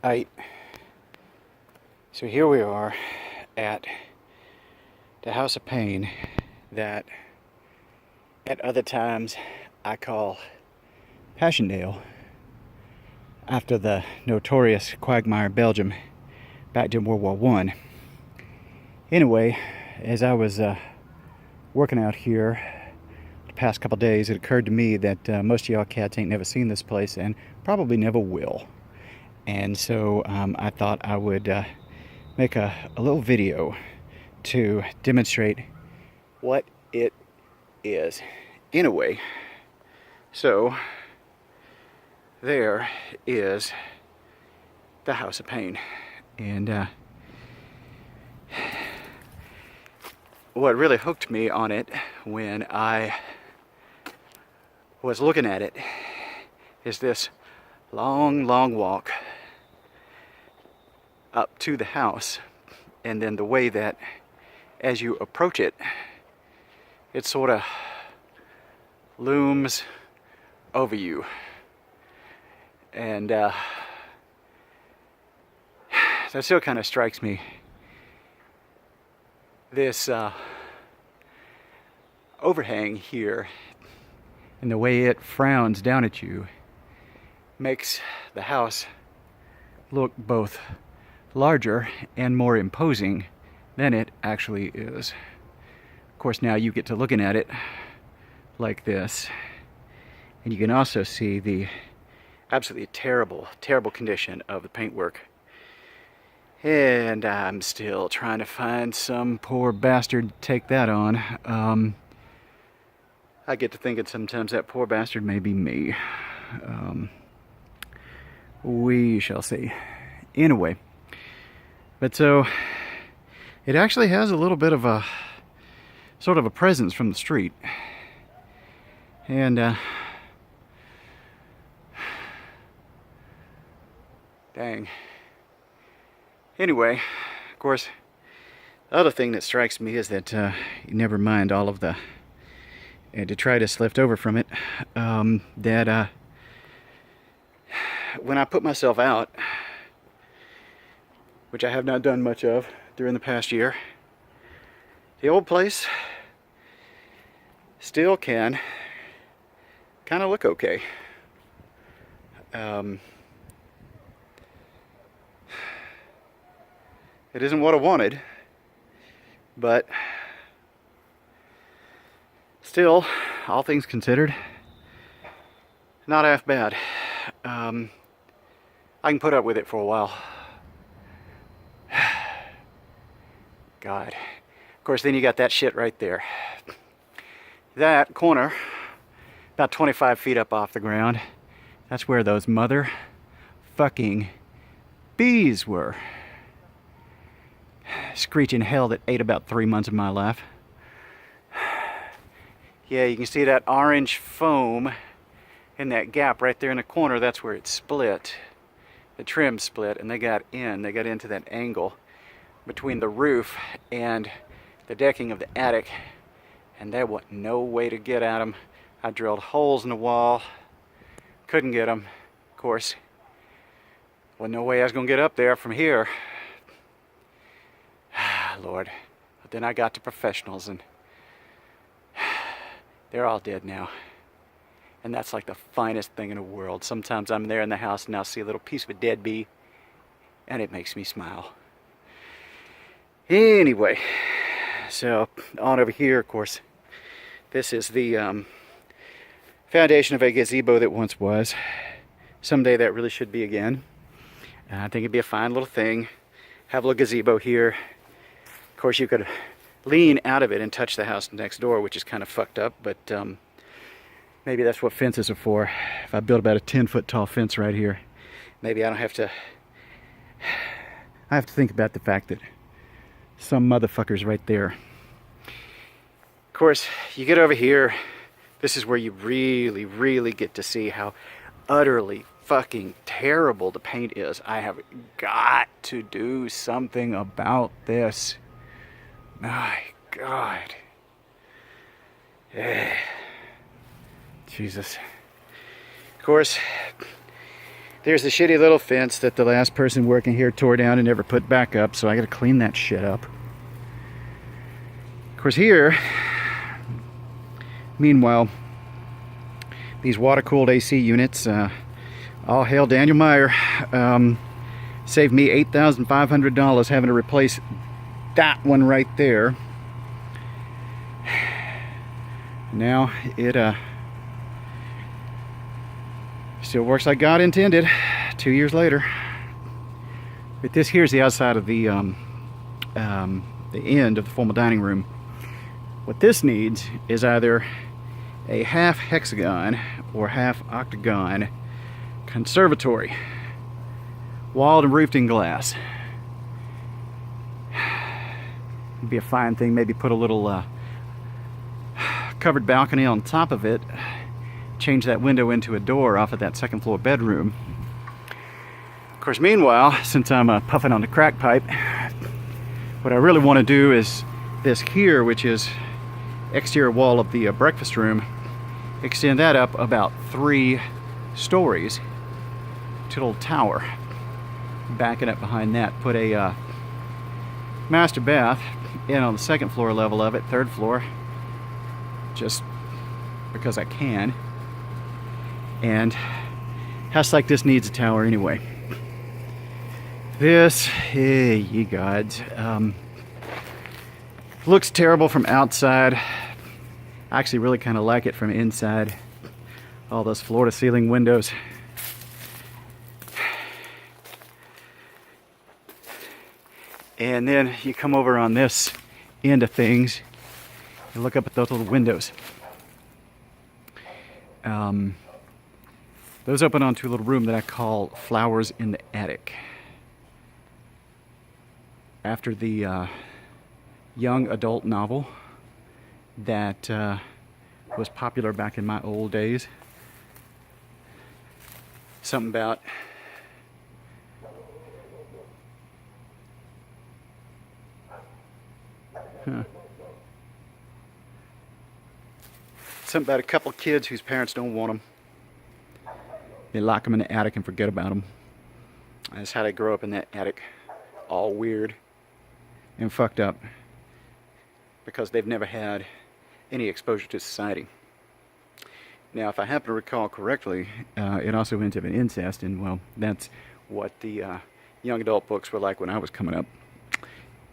Alright, so here we are at the House of Pain that at other times I call Passchendaele, after the notorious quagmire Belgium back during World War I. Anyway, as I was working out here the past couple days, it occurred to me that most of y'all cats ain't never seen this place and probably never will. And so I thought I would make a little video to demonstrate what it is. Anyway, so there is the House of Pain. And what really hooked me on it when I was looking at it is this long walk up to the house, and then the way that as you approach it, it sort of looms over you. And that still kind of strikes me. This overhang here and the way it frowns down at you makes the house look both larger and more imposing than it actually is. Of course, now you get to looking at it like this, and you can also see the absolutely terrible condition of the paintwork. And I'm still trying to find some poor bastard to take that on. I get to thinking sometimes that poor bastard may be me. We shall see. Anyway, but so it actually has a little bit of a sort of a presence from the street. And dang. Anyway, of course, the other thing that strikes me is that never mind all of the detritus left over from it, that when I put myself out, which I have not done much of during the past year, the old place still can kind of look okay. It isn't what I wanted, but still, all things considered, not half bad. I can put up with it for a while. God. Of course, then you got that shit right there. That corner, about 25 feet up off the ground, that's where those motherfucking bees were. Screeching hell that ate about 3 months of my life. Yeah, you can see that orange foam in that gap right there in the corner. That's where it split. The trim split, and they got into that angle between the roof and the decking of the attic, and there was no way to get at them. I drilled holes in the wall, couldn't get them. Of course, wasn't no way I was gonna get up there from here. Lord. But then I got to professionals, and they're all dead now. And that's like the finest thing in the world. Sometimes I'm there in the house and I'll see a little piece of a dead bee, and it makes me smile. Anyway, so on over here, of course, this is the foundation of a gazebo that once was. Someday that really should be again. I think it'd be a fine little thing. Have a little gazebo here. Of course, you could lean out of it and touch the house next door, which is kind of fucked up, but maybe that's what fences are for. If I build about a 10-foot tall fence right here, maybe I don't have to. I have to think about the fact that some motherfucker's right there. Of course, you get over here, this is where you really get to see how utterly fucking terrible the paint is. I have got to do something about this. My God. Jesus. Of course, There's a shitty little fence that the last person working here tore down and never put back up, so I gotta clean that shit up. Of course here, meanwhile, these water-cooled AC units, all hail Daniel Meyer, saved me $8,500 having to replace that one right there. Now it still works like God intended 2 years later. But this here's the outside of the end of the formal dining room. What this needs is either a half hexagon or half octagon conservatory, walled and roofed in glass. It'd be a fine thing. Maybe put a little covered balcony on top of it. Change that window into a door off of that second floor bedroom. Of course, meanwhile, since I'm puffing on the crack pipe, what I really want to do is this here, which is exterior wall of the breakfast room, extend that up about 3 stories to a little tower. Backing up behind that, put a master bath in on the second floor level of it, third floor, just because I can. And house like this needs a tower anyway. This, hey, ye gods, looks terrible from outside. I actually really kind of like it from inside. All those floor-to-ceiling windows. And then you come over on this end of things and look up at those little windows. Those open onto a little room that I call Flowers in the Attic. After the young adult novel that was popular back in my old days. Something about something about a couple of kids whose parents don't want them. They lock them in the attic and forget about them. That's how they grow up in that attic, all weird and fucked up because they've never had any exposure to society. Now, if I happen to recall correctly, it also ends up in incest, and well, that's what the young adult books were like when I was coming up.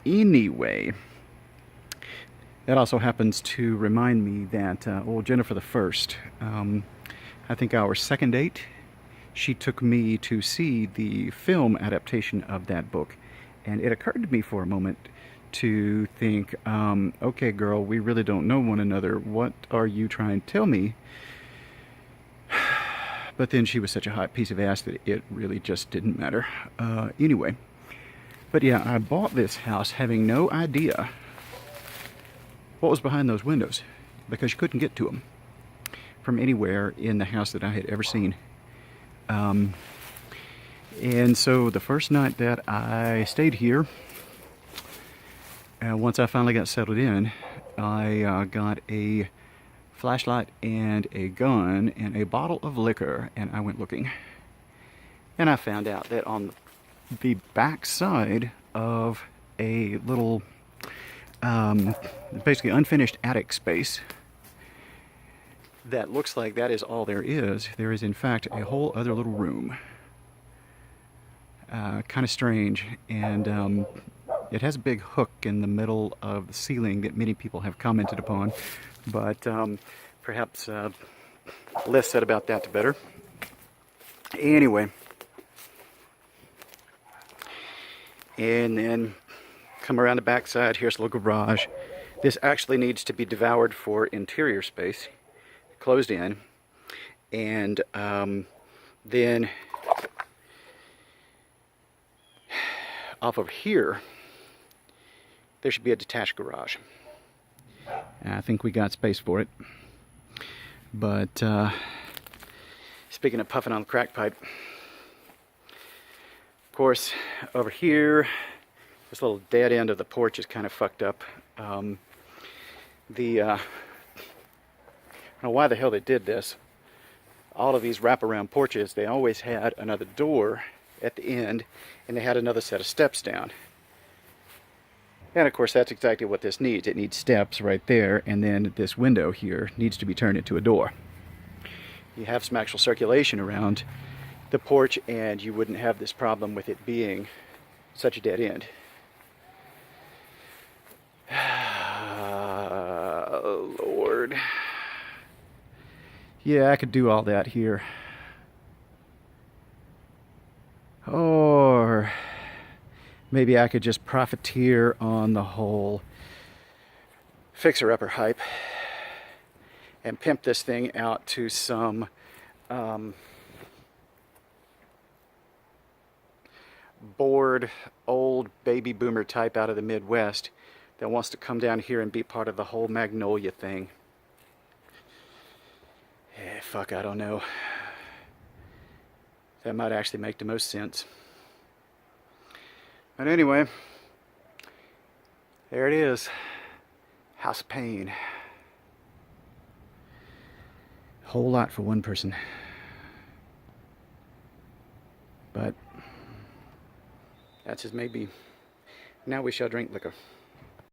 Anyway, that also happens to remind me that old Jennifer the First, I think our second date, she took me to see the film adaptation of that book. And it occurred to me for a moment to think, okay girl, we really don't know one another. What are you trying to tell me? But then she was such a hot piece of ass that it really just didn't matter. Anyway, but yeah, I bought this house having no idea what was behind those windows because you couldn't get to them from anywhere in the house that I had ever seen. And so the first night that I stayed here, once I finally got settled in, I got a flashlight and a gun and a bottle of liquor, and I went looking. And I found out that on the back side of a little, basically unfinished attic space, that looks like that is all there is in fact a whole other little room. Kind of strange, and it has a big hook in the middle of the ceiling that many people have commented upon, but perhaps less said about that the better. Anyway, and then come around the back side, here's a little garage. This actually needs to be devoured for interior space, closed in, and then off of here there should be a detached garage. I think we got space for it, but speaking of puffing on the crack pipe, of course over here this little dead end of the porch is kind of fucked up. I don't know why the hell they did this. all of these wraparound porches, they always had another door at the end, and they had another set of steps down. And of course, that's exactly what this needs. It needs steps right there, and then this window here needs to be turned into a door. You have some actual circulation around the porch, and you wouldn't have this problem with it being such a dead end. Oh, Lord. Yeah, I could do all that here. Or maybe I could just profiteer on the whole fixer-upper hype and pimp this thing out to some bored old baby boomer type out of the Midwest that wants to come down here and be part of the whole Magnolia thing. Fuck, I don't know. That might actually make the most sense. But anyway, there it is. House of Pain. Whole lot for one person. But that's as maybe. Now we shall drink liquor.